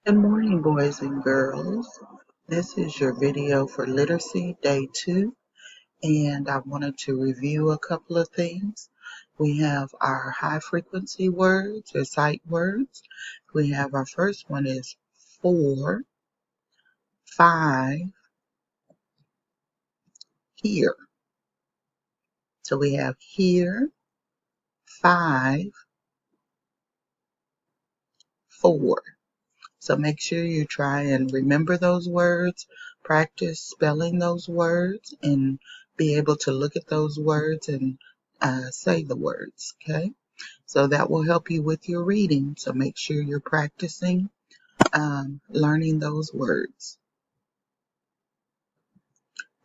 Good morning, boys and girls. This is your video for Literacy Day 2, and I wanted to review a couple of things. We have our high frequency words or sight words. We have our first one is 4, 5, here. So we have here, 5, 4. So make sure you try and remember those words, practice spelling those words, and be able to look at those words and say the words, okay? So that will help you with your reading. So make sure you're practicing learning those words.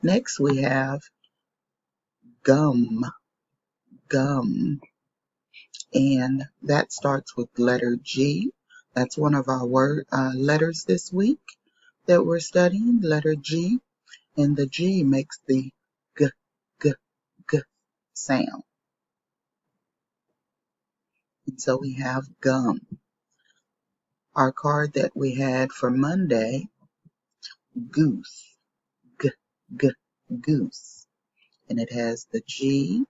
Next we have gum, gum, and that starts with letter G. That's one of our letters this week that we're studying, letter G. And the G makes the g, g, g sound. And so we have gum. Our card that we had for Monday, goose, g, g, goose. And it has the G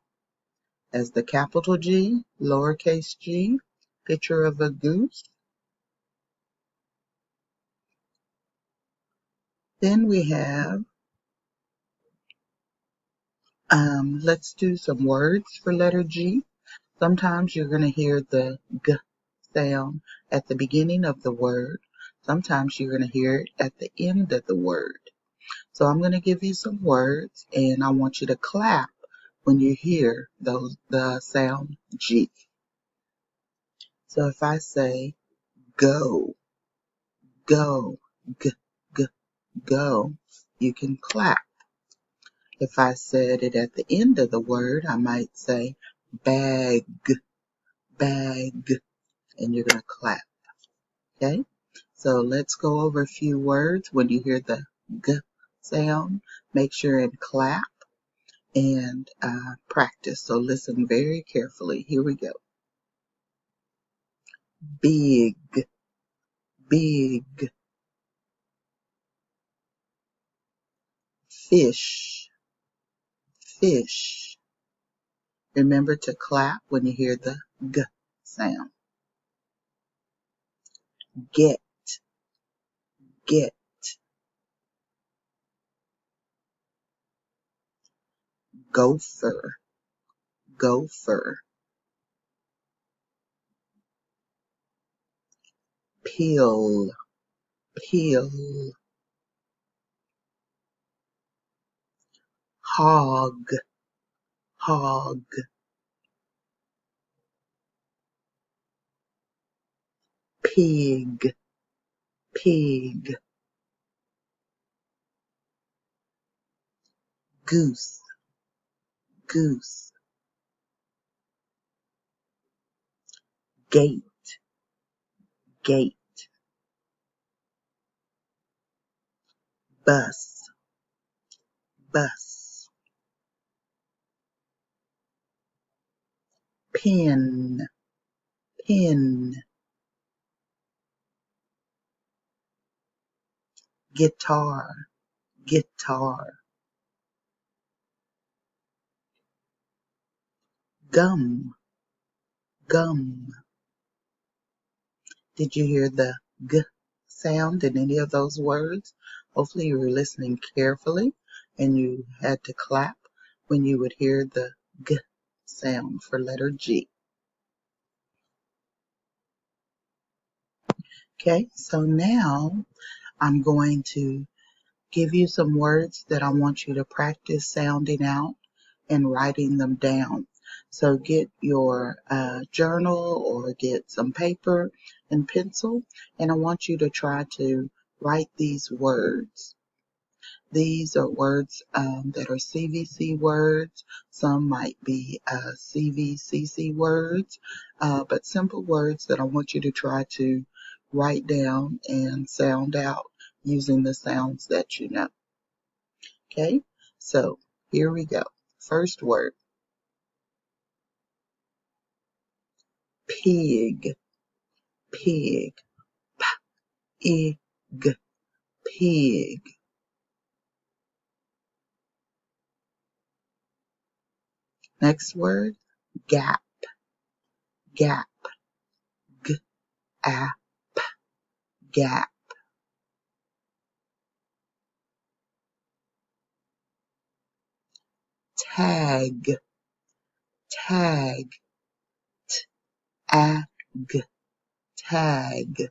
as the capital G, lowercase g, picture of a goose. Then we have, let's do some words for letter G. Sometimes you're going to hear the g sound at the beginning of the word. Sometimes you're going to hear it at the end of the word. So I'm going to give you some words and I want you to clap when you hear the sound G. So if I say go, go, g, g, go, you can clap. If I said it at the end of the word, I might say bag, bag, and you're going to clap. Okay? So let's go over a few words. When you hear the g sound, make sure and clap and practice. So listen very carefully. Here we go. Big, big. Fish, fish. Remember to clap when you hear the g sound. Get, get. Gopher, gopher. Pill, pill. Hog, hog. Pig, pig. Goose, goose. Gate, gate. Bus, bus. Pin, pin. Guitar, guitar. Gum, gum. Did you hear the g sound in any of those words? Hopefully you were listening carefully and you had to clap when you would hear the g sound for letter G. Okay, so now I'm going to give you some words that I want you to practice sounding out and writing them down. So get your journal or get some paper and pencil, and I want you to try to write these words. These are words that are CVC words. Some might be CVCC words, but simple words that I want you to try to write down and sound out using the sounds that you know. Okay, so here we go. First word, pig, pig. ig, pig. Next word, gap, gap, gap, gap. Tag, tag, ag, tag.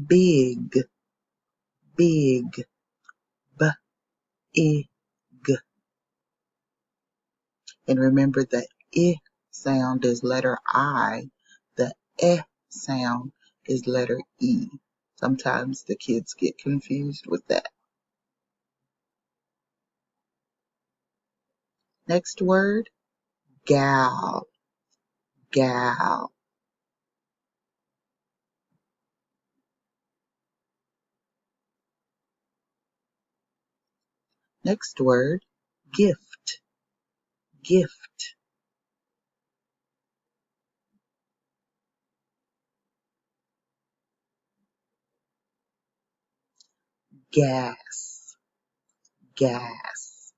Big, big, big. And remember the I sound is letter I, the sound is letter E. Sometimes the kids get confused with that. Next word, gal, gal. Next word, gift, gift. Gas, gas.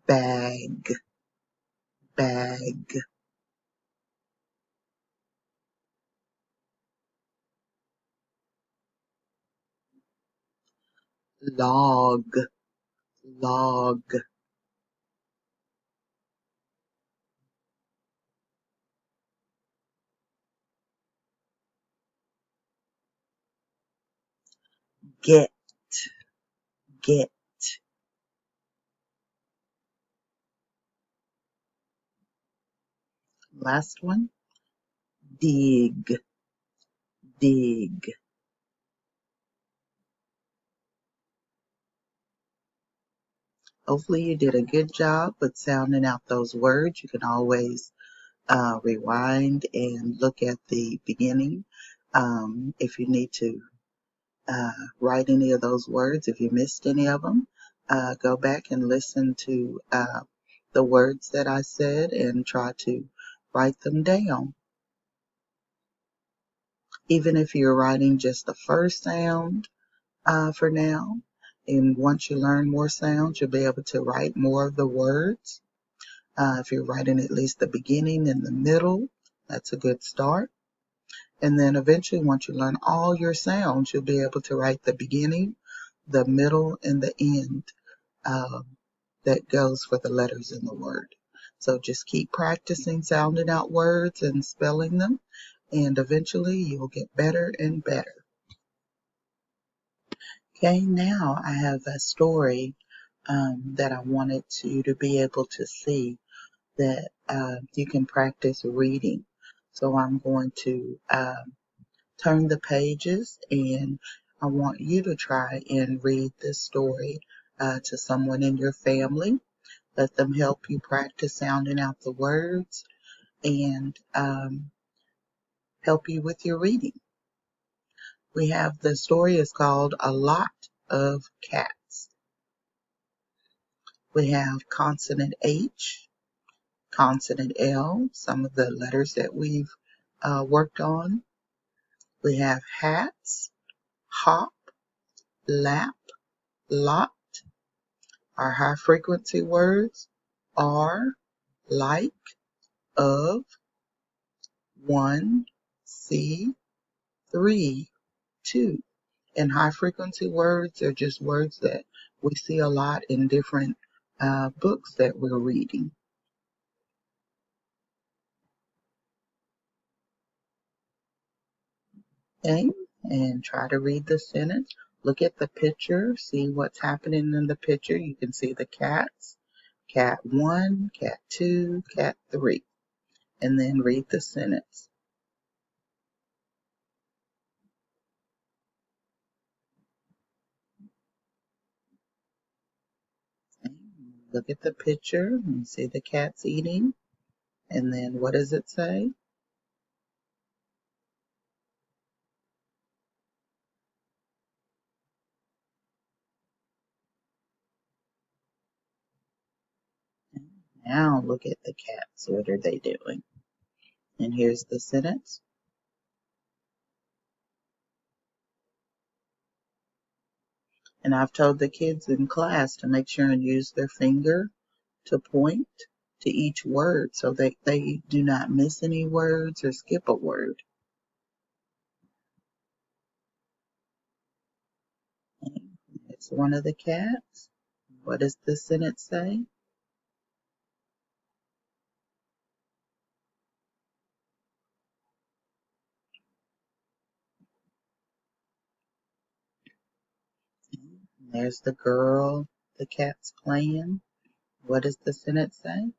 Bag, bag. Log, log. Get, get. Last one, dig, dig. Hopefully you did a good job with sounding out those words. You can always rewind and look at the beginning if you need to write any of those words. If you missed any of them, go back and listen to the words that I said and try to write them down. Even if you're writing just the first sound for now, and once you learn more sounds, you'll be able to write more of the words. If you're writing at least the beginning and the middle, that's a good start. And then eventually, once you learn all your sounds, you'll be able to write the beginning, the middle, and the end that goes for the letters in the word. So just keep practicing sounding out words and spelling them, and eventually you will get better and better. Okay, now I have a story that I wanted you to be able to see that you can practice reading. So I'm going to turn the pages and I want you to try and read this story to someone in your family. Let them help you practice sounding out the words and help you with your reading. We have the story is called A Lot of Cats. We have consonant H, consonant L, some of the letters that we've worked on. We have hats, hop, lap, lot. Our high frequency words are like, of, one, see, three, two. And high frequency words are just words that we see a lot in different books that we're reading. Okay, and try to read the sentence. Look at the picture, see what's happening in the picture. You can see the cats, cat 1, cat 2, cat 3, and then read the sentence. Okay, look at the picture and see the cats eating, and then what does it say? Now look at the cats. What are they doing? And here's the sentence. And I've told the kids in class to make sure and use their finger to point to each word so that they do not miss any words or skip a word. It's one of the cats. What does the sentence say? There's the girl the cat's playing. What does the sentence say?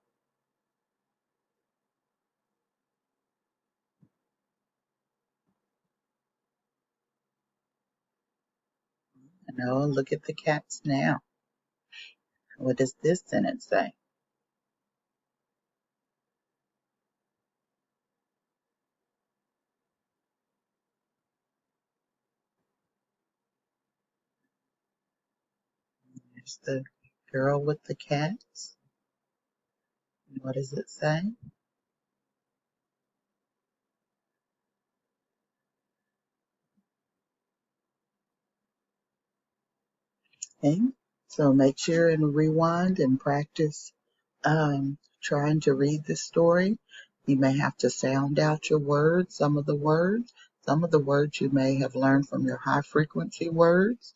No, look at the cats now. What does this sentence say? There's the girl with the cats. What does it say? Okay, so make sure and rewind and practice trying to read the story. You may have to sound out your words, some of the words. Some of the words you may have learned from your high frequency words.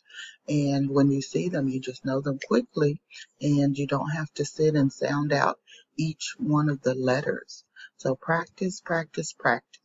And when you see them, you just know them quickly and you don't have to sit and sound out each one of the letters. So practice, practice, practice.